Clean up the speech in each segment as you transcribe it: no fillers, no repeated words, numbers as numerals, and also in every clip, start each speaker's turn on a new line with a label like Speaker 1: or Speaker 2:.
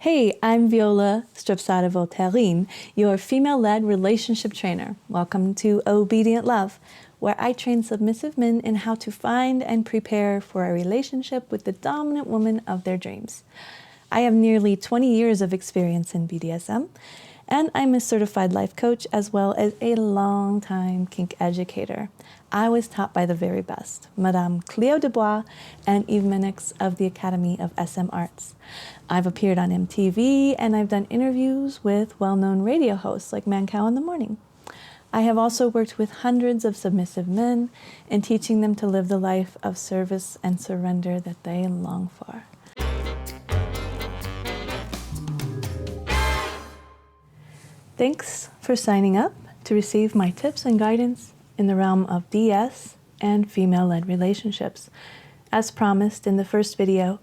Speaker 1: Hey, I'm Viola Strapsada-Voltaire, your female-led relationship trainer. Welcome to Obedient Love, where I train submissive men in how to find and prepare for a relationship with the dominant woman of their dreams. I have nearly 20 years of experience in BDSM, and I'm a certified life coach as well as a long-time kink educator. I was taught by the very best, Madame Cleo Dubois and Eve Minix of the Academy of SM Arts. I've appeared on MTV and I've done interviews with well-known radio hosts like Mancow in the Morning. I have also worked with hundreds of submissive men in teaching them to live the life of service and surrender that they long for. Thanks for signing up to receive my tips and guidance in the realm of DS and female-led relationships. As promised in the first video,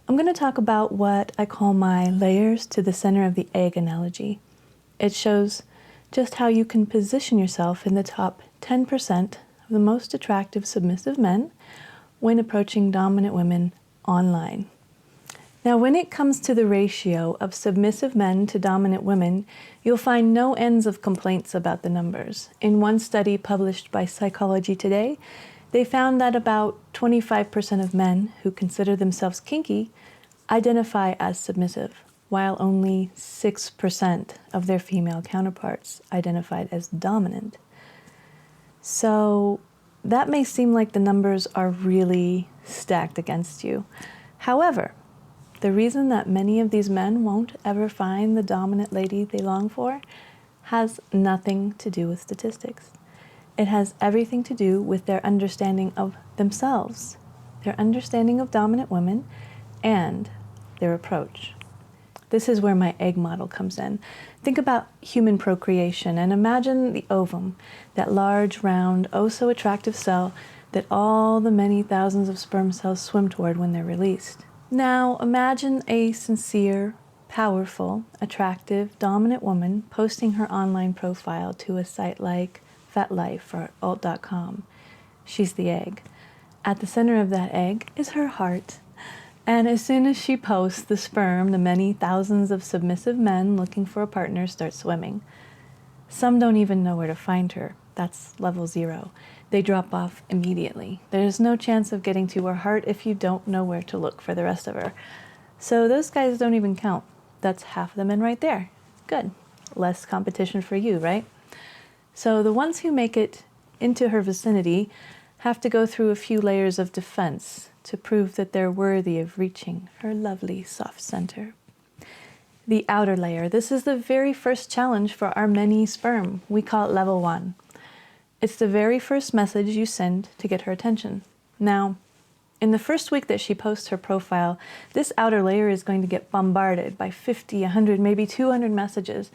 Speaker 1: I'm going to talk about what I call my layers to the center of the egg analogy. It shows just how you can position yourself in the top 10% of the most attractive submissive men when approaching dominant women online. Now, when it comes to the ratio of submissive men to dominant women, you'll find no ends of complaints about the numbers. In one study published by Psychology Today, they found that about 25% of men who consider themselves kinky identify as submissive, while only 6% of their female counterparts identified as dominant. So that may seem like the numbers are really stacked against you. However, the reason that many of these men won't ever find the dominant lady they long for has nothing to do with statistics. It has everything to do with their understanding of themselves, their understanding of dominant women, and their approach. This is where my egg model comes in. Think about human procreation and imagine the ovum, that large, round, oh so attractive cell that all the many thousands of sperm cells swim toward when they're released. Now imagine a sincere, powerful, attractive, dominant woman posting her online profile to a site like FetLife or alt.com. She's the egg. At the center of that egg is her heart. And as soon as she posts the sperm, the many thousands of submissive men looking for a partner start swimming. Some don't even know where to find her. That's level 0. They drop off immediately. There's no chance of getting to her heart if you don't know where to look for the rest of her. So those guys don't even count. That's half the men right there. Good. Less competition for you, right? So the ones who make it into her vicinity have to go through a few layers of defense to prove that they're worthy of reaching her lovely soft center. The outer layer. This is the very first challenge for our many sperm. We call it level 1. It's the very first message you send to get her attention. Now, in the first week that she posts her profile, this outer layer is going to get bombarded by 50, 100, maybe 200 messages.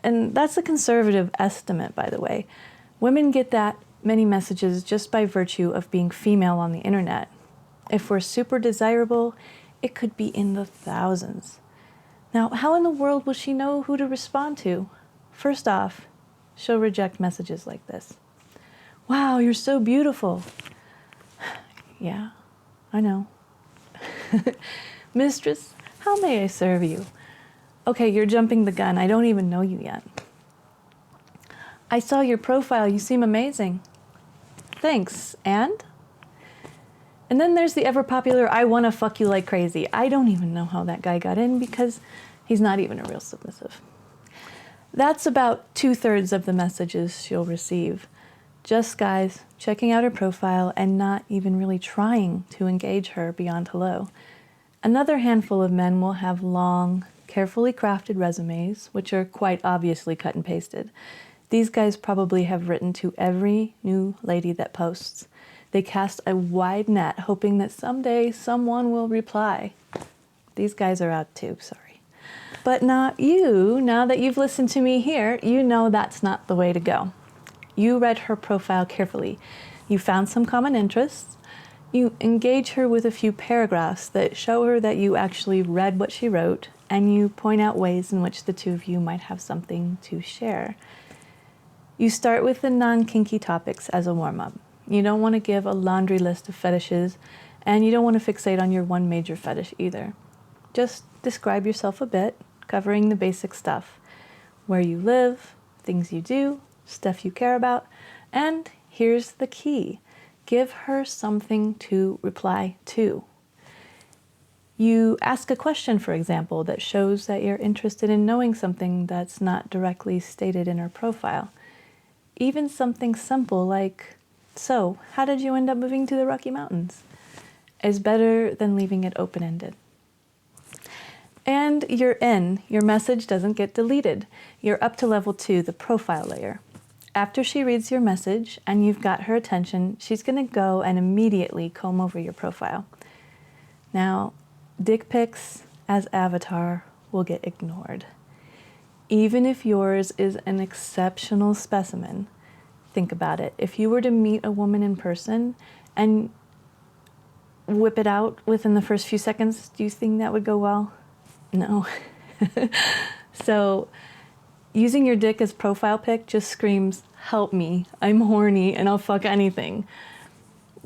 Speaker 1: And that's a conservative estimate, by the way. Women get that many messages just by virtue of being female on the internet. If we're super desirable, it could be in the thousands. Now, how in the world will she know who to respond to? First off, she'll reject messages like this. Wow, you're so beautiful. Yeah, I know. Mistress, how may I serve you? Okay, you're jumping the gun. I don't even know you yet. I saw your profile. You seem amazing. Thanks. And then there's the ever-popular, I want to fuck you like crazy. I don't even know how that guy got in because he's not even a real submissive. That's about 2/3 of the messages she'll receive. Just guys checking out her profile and not even really trying to engage her beyond hello. Another handful of men will have long, carefully crafted resumes, which are quite obviously cut and pasted. These guys probably have written to every new lady that posts. They cast a wide net, hoping that someday someone will reply. These guys are out too, sorry. But not you. Now that you've listened to me here, you know that's not the way to go. You read her profile carefully. You found some common interests. You engage her with a few paragraphs that show her that you actually read what she wrote, and you point out ways in which the two of you might have something to share. You start with the non-kinky topics as a warm-up. You don't want to give a laundry list of fetishes, and you don't want to fixate on your one major fetish either. Just describe yourself a bit, covering the basic stuff. Where you live, things you do, stuff you care about, and here's the key. Give her something to reply to. You ask a question, for example, that shows that you're interested in knowing something that's not directly stated in her profile. Even something simple like, "So, how did you end up moving to the Rocky Mountains?" is better than leaving it open-ended. And you're in. Your message doesn't get deleted. You're up to level 2, the profile layer. After she reads your message and you've got her attention, she's going to go and immediately comb over your profile. Now, dick pics as avatar will get ignored. Even if yours is an exceptional specimen, think about it. If you were to meet a woman in person and whip it out within the first few seconds, do you think that would go well? No. So using your dick as profile pic just screams, "Help me, I'm horny and I'll fuck anything."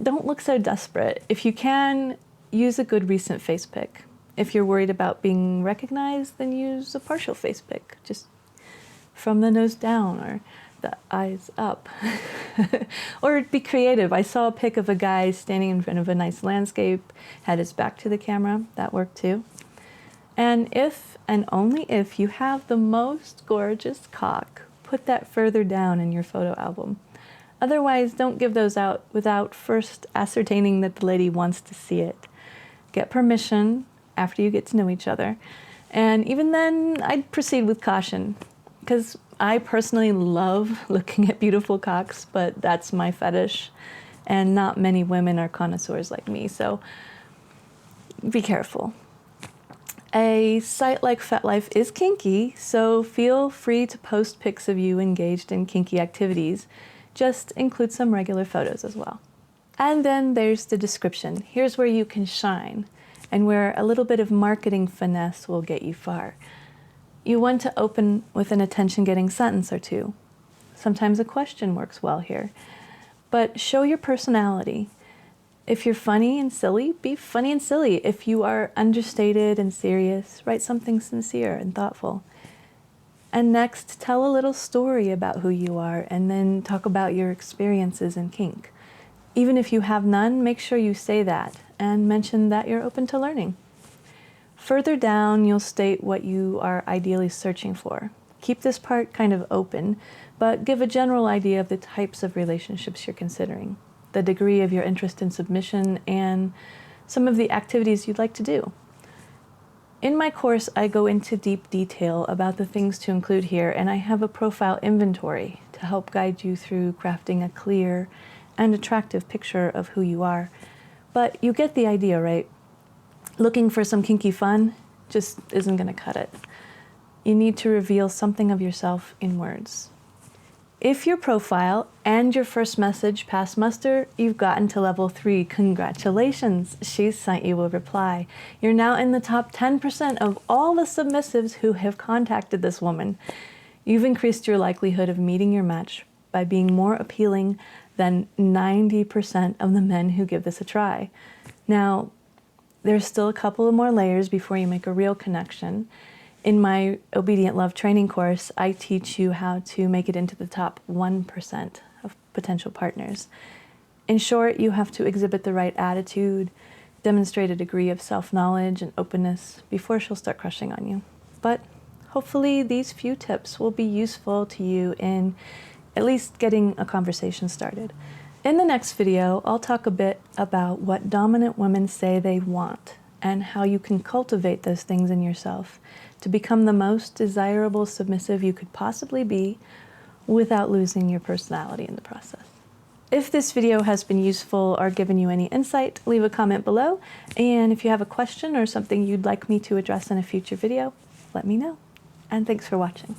Speaker 1: Don't look so desperate. If you can, use a good recent face pic. If you're worried about being recognized, then use a partial face pic, just from the nose down or the eyes up. Or be creative. I saw a pic of a guy standing in front of a nice landscape, had his back to the camera. That worked too. And if, and only if, you have the most gorgeous cock, put that further down in your photo album. Otherwise, don't give those out without first ascertaining that the lady wants to see it. Get permission after you get to know each other. And even then, I'd proceed with caution, because I personally love looking at beautiful cocks, but that's my fetish, and not many women are connoisseurs like me, so be careful. A site like FetLife is kinky, so feel free to post pics of you engaged in kinky activities. Just include some regular photos as well. And then there's the description. Here's where you can shine, and where a little bit of marketing finesse will get you far. You want to open with an attention-getting sentence or two. Sometimes a question works well here. But show your personality. If you're funny and silly, be funny and silly. If you are understated and serious, write something sincere and thoughtful. And next, tell a little story about who you are, and then talk about your experiences in kink. Even if you have none, make sure you say that, and mention that you're open to learning. Further down, you'll state what you are ideally searching for. Keep this part kind of open, but give a general idea of the types of relationships you're considering, the degree of your interest in submission, and some of the activities you'd like to do. In my course, I go into deep detail about the things to include here, and I have a profile inventory to help guide you through crafting a clear and attractive picture of who you are. But you get the idea, right? Looking for some kinky fun just isn't going to cut it. You need to reveal something of yourself in words. If your profile and your first message pass muster, you've gotten to level 3. Congratulations, she's sent you a reply. You're now in the top 10% of all the submissives who have contacted this woman. You've increased your likelihood of meeting your match by being more appealing than 90% of the men who give this a try. Now, there's still a couple of more layers before you make a real connection. In my Obedient Love training course, I teach you how to make it into the top 1% of potential partners. In short, you have to exhibit the right attitude, demonstrate a degree of self-knowledge and openness before she'll start crushing on you. But hopefully these few tips will be useful to you in at least getting a conversation started. In the next video, I'll talk a bit about what dominant women say they want and how you can cultivate those things in yourself to become the most desirable submissive you could possibly be without losing your personality in the process. If this video has been useful or given you any insight, leave a comment below. And if you have a question or something you'd like me to address in a future video, let me know. And thanks for watching.